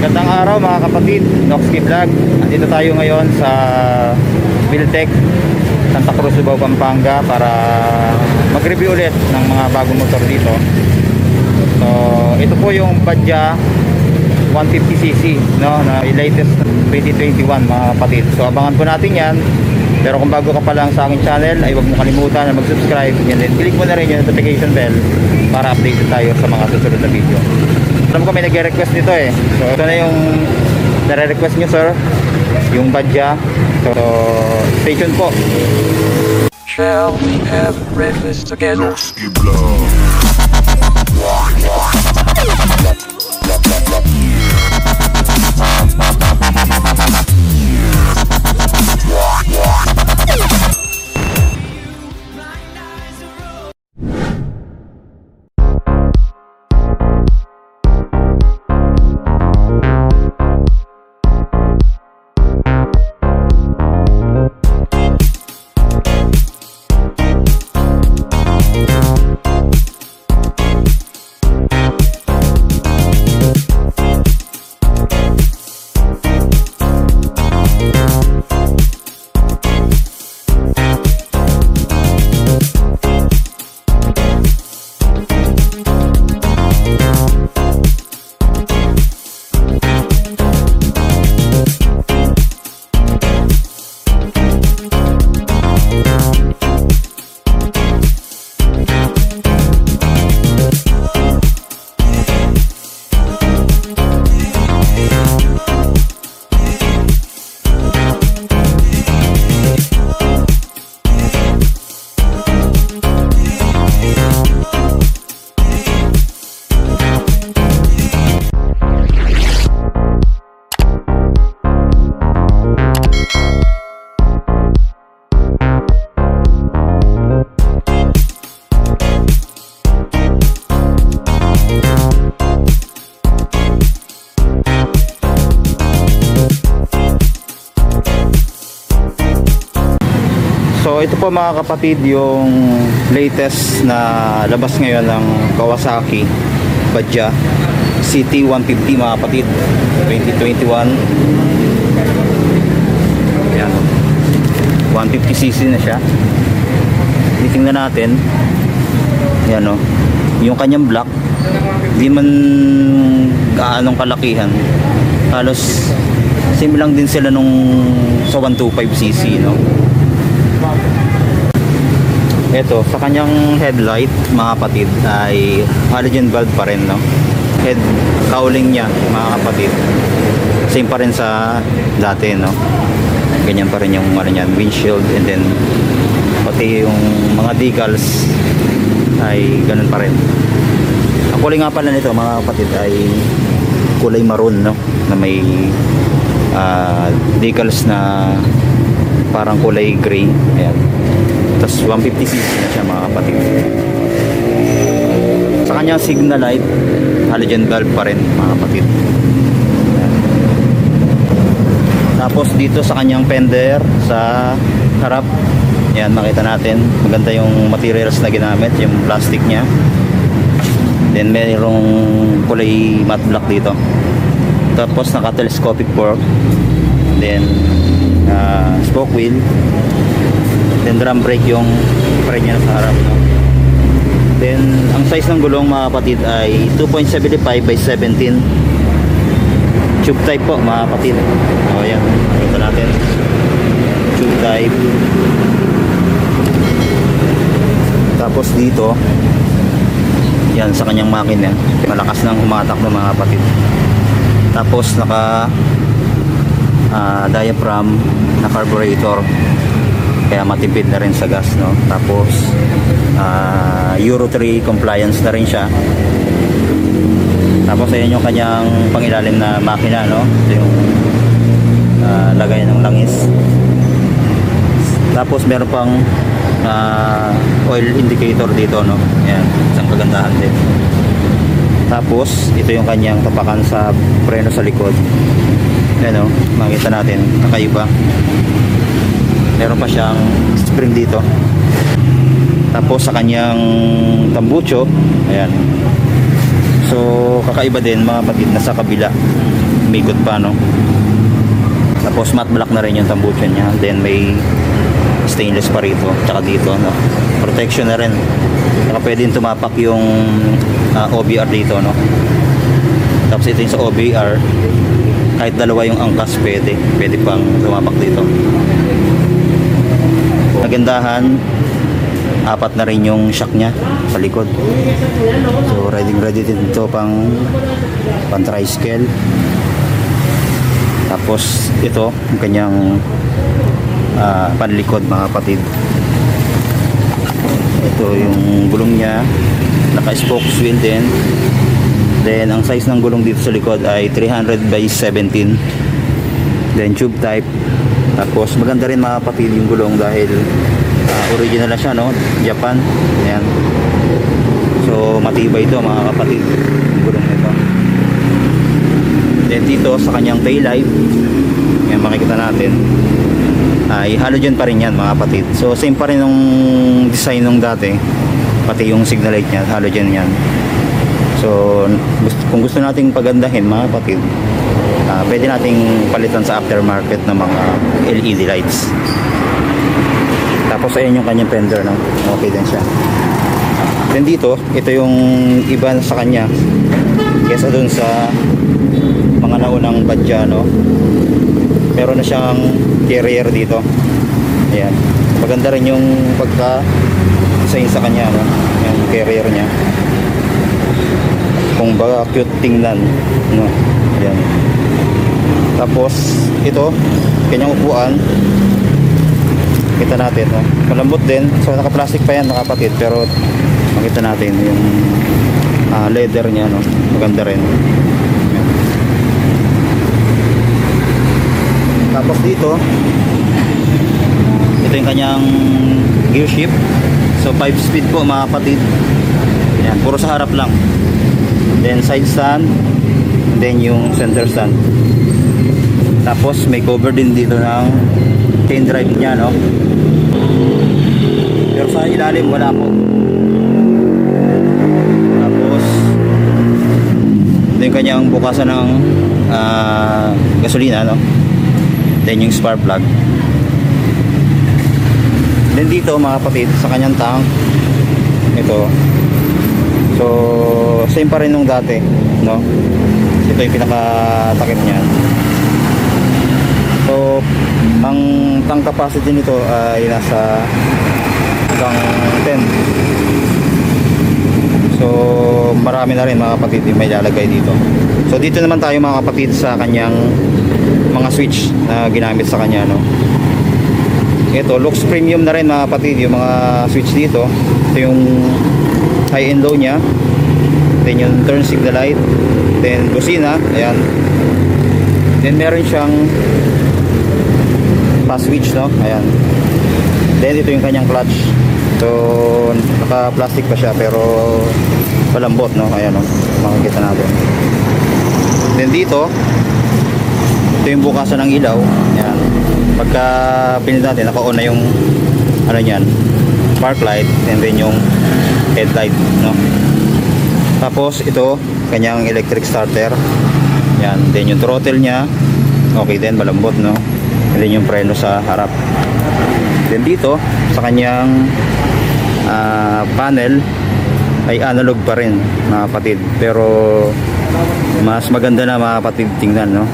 Magandang araw mga kapatid, Noxky Vlog. Andito tayo ngayon sa Buildtech, Santa Cruz, Cubao, Pampanga para mag-review ulit ng mga bagong motor dito. So, ito po yung Badja 150cc, no, na latest 2021 mga kapatid. So, abangan po natin yan. Pero kung bago ka pa lang sa aking channel, ay huwag mo kalimutan na mag-subscribe. And then, click mo na rin yung notification bell para update tayo sa mga susunod na video. Alam ko may nagre-request nito eh. So ito na yung nare-request nyo, sir, yung Badja. So stay tuned po. Shall we have breakfast together? So ito po mga kapatid yung latest na labas ngayon ng Kawasaki Badja CT150 mga kapatid 2021. Ayan, 150cc na siya. Titingnan natin. Ayan, oh, yung kanyang block di man gaanong kalakihan, halos same lang din sila nung sa 125cc, no? Ito, sa kanyang headlight mga kapatid ay halogen bulb pa rin, no? Head cowling niya mga kapatid same pa rin sa dati, no? Ganyan pa rin yung ano niyan, windshield, and then pati yung mga decals ay ganun pa rin. Ang kulay nga pala nito mga kapatid ay kulay maroon, no? Na may decals na parang kulay gray. Ayan. Tapos 150cc na siya mga kapatid. Sa kanyang signal light, halogen bulb pa rin mga kapatid. Ayan. Tapos dito sa kanyang fender sa harap, ayan, makita natin maganda yung materials na ginamit, yung plastic nya. Then mayroong kulay matte black dito. Tapos naka telescopic fork. Then spoke wheel, then drum brake yung pa rin niya sa harap, no? Then ang size ng gulong mga kapatid ay 2.75 by 17 tube type po mga kapatid. O yan, ito natin tube type. Tapos dito yan sa kanyang makina, malakas nang humatak ng mga kapatid. Tapos naka diaphragm na carburetor, kaya matipid na rin sa gas, no? Tapos Euro 3 compliance na rin siya. Tapos ayan yung kanyang pangilalim na makina, no? Ito yung lagay ng langis. Tapos meron pang oil indicator dito, no? Ayan, isang kagandahan din. Tapos ito yung kanyang tapakan sa preno sa likod. Ayan, makita natin, nakaiba. Meron pa siyang spring dito. Tapos sa kanyang tambucho, ayan. So kakaiba din mga kapatid, nasa kabila. umikot pa, no. Tapos matte black na rin yung tambuchan niya. Then may stainless pa rito, tsaka dito, no. Protection na rin. Saka pwedeng tumapak yung OBR dito, no. Tapos ito yung sa OBR, kahit dalawa yung angkas pwede pang tumapak dito. Nagandahan, 4 na rin yung shock nya sa likod. So ready din ito pang tricycle. Tapos ito yung kanyang panlikod, mga kapatid. Ito yung gulong nya, naka-spokes wheel din. Then ang size ng gulong dito sa likod ay 300 by 17. Then tube type. Tapos maganda rin, mga kapatid, yung gulong dahil original na siya, no, Japan. Ayan. So matibay ito, mga kapatid, yung gulong nito. Then dito sa kanyang tail light, yan makikita natin, ay halogen pa rin yan, mga kapatid. So same pa rin yung design nung dati, pati yung signal light niya, halogen yan. So kung gusto nating pagandahin, mga kapatid, pwede nating palitan sa aftermarket ng mga LED lights. Tapos ayan yung kanyang fender, no? Okay din siya. Then dito, ito yung iba sa kanya kesa dun sa mga naunang Badja, no? Meron na siyang carrier dito. Ayan. Maganda rin yung pagka-design sa kanya, no? Yung carrier niya. Kung baga cute tingnan, no? Ayan. Tapos ito, kanyang upuan, kita natin, no? Malambot din. So naka-plastic pa yan, mga kapatid, pero makita natin yung leather niya, no? Maganda rin. Ayan. Tapos dito, ito yung kanyang gear shift. So 5 speed po, mga kapatid. Ayan, puro sa harap lang. Then side stand, then yung center stand. Tapos may cover din dito ng chain drive niya, no? Pero sa ilalim wala po. Tapos ito yung kanyang bukasan ng gasolina, no? Then yung spark plug. Then dito, mga kapatid, sa kanyang tank, ito, so same pa rin nung dati, no? Ito yung pinakatakip niya. So ang tank capacity nito ay nasa hanggang 10. So marami na rin, mga kapatid, yung may lalagay dito. So dito naman tayo, mga kapatid, sa kanyang mga switch na ginamit sa kanya, no? Ito looks premium na rin, mga kapatid, yung mga switch dito. Ito yung high and low nya, then yung turn signal light, then busina, ayan. Then meron siyang pass switch, no? Ayan. Then ito yung kanyang clutch. So naka-plastic pa siya pero palambot, no? Ayan, no? Makikita natin. Then dito, ito yung bukasan ng ilaw. Ayan. Pagka pinili natin, naka-on na yung ano niyan, spark light, and then yung headlight, no? Tapos ito, kanyang electric starter. Yan, then yung throttle niya, okay din, malambot, no? And then yung preno sa harap. Then dito, sa kanyang panel, ay analog pa rin, mga kapatid. Pero mas maganda na, mga kapatid, tingnan, no?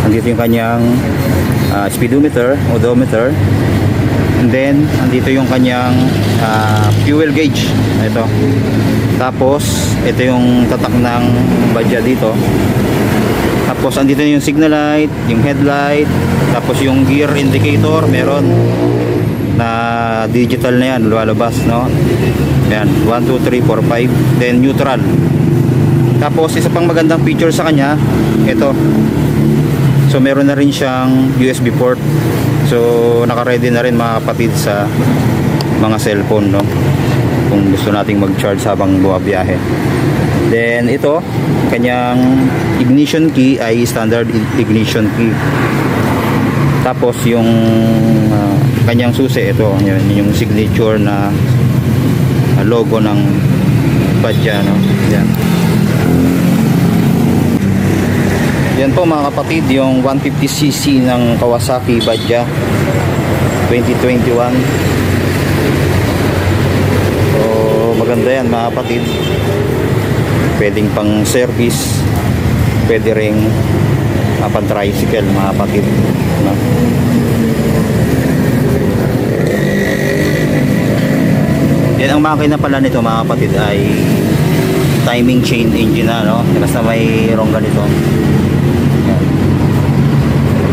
Andito yung kanyang speedometer, odometer. And then andito yung kanyang fuel gauge. Ito. Tapos ito yung tatak ng Badja dito. Tapos andito yung signal light, yung headlight, tapos yung gear indicator meron na digital na yan, lumalabas, no? Yan, 1, 2, 3, 4, 5. Then neutral. Tapos isa pang magandang feature sa kanya, ito. So meron na rin siyang USB port. So naka-ready na rin, mga kapatid, sa mga cellphone, no? Kung gusto nating mag-charge habang bumabiyahe. Then ito, kanyang ignition key ay standard ignition key. Tapos yung kanyang susi, ito, yun yung signature na logo ng Badja, no? Yan. Yan po mga kapatid, yung 150cc ng Kawasaki Badja 2021. So maganda yan mga kapatid. Pwedeng pang service, pwede ring pang tricycle mga kapatid, no? Yan ang makina pala nito mga kapatid ay timing chain engine na, no? Kasi may rongga nito. Yan.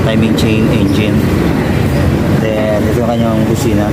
Timing chain engine. Then ito yung kanyang busina.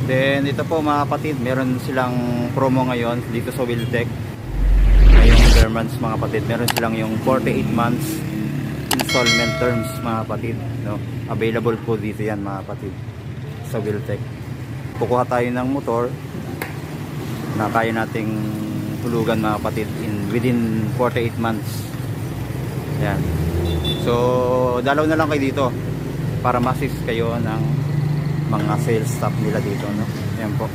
Then ito po mga kapatid, meron silang promo ngayon dito sa Wheeltech. Ngayong Germans mga kapatid, meron silang yung 48 months installment terms mga kapatid, no? Available po dito yan mga kapatid sa Wheeltech. Kukuha tayo ng motor na kaya nating tulugan mga kapatid within 48 months. Yan. So dalaw na lang kayo dito para ma-assist kayo ng mga sales staff nila dito, no? Ayan po.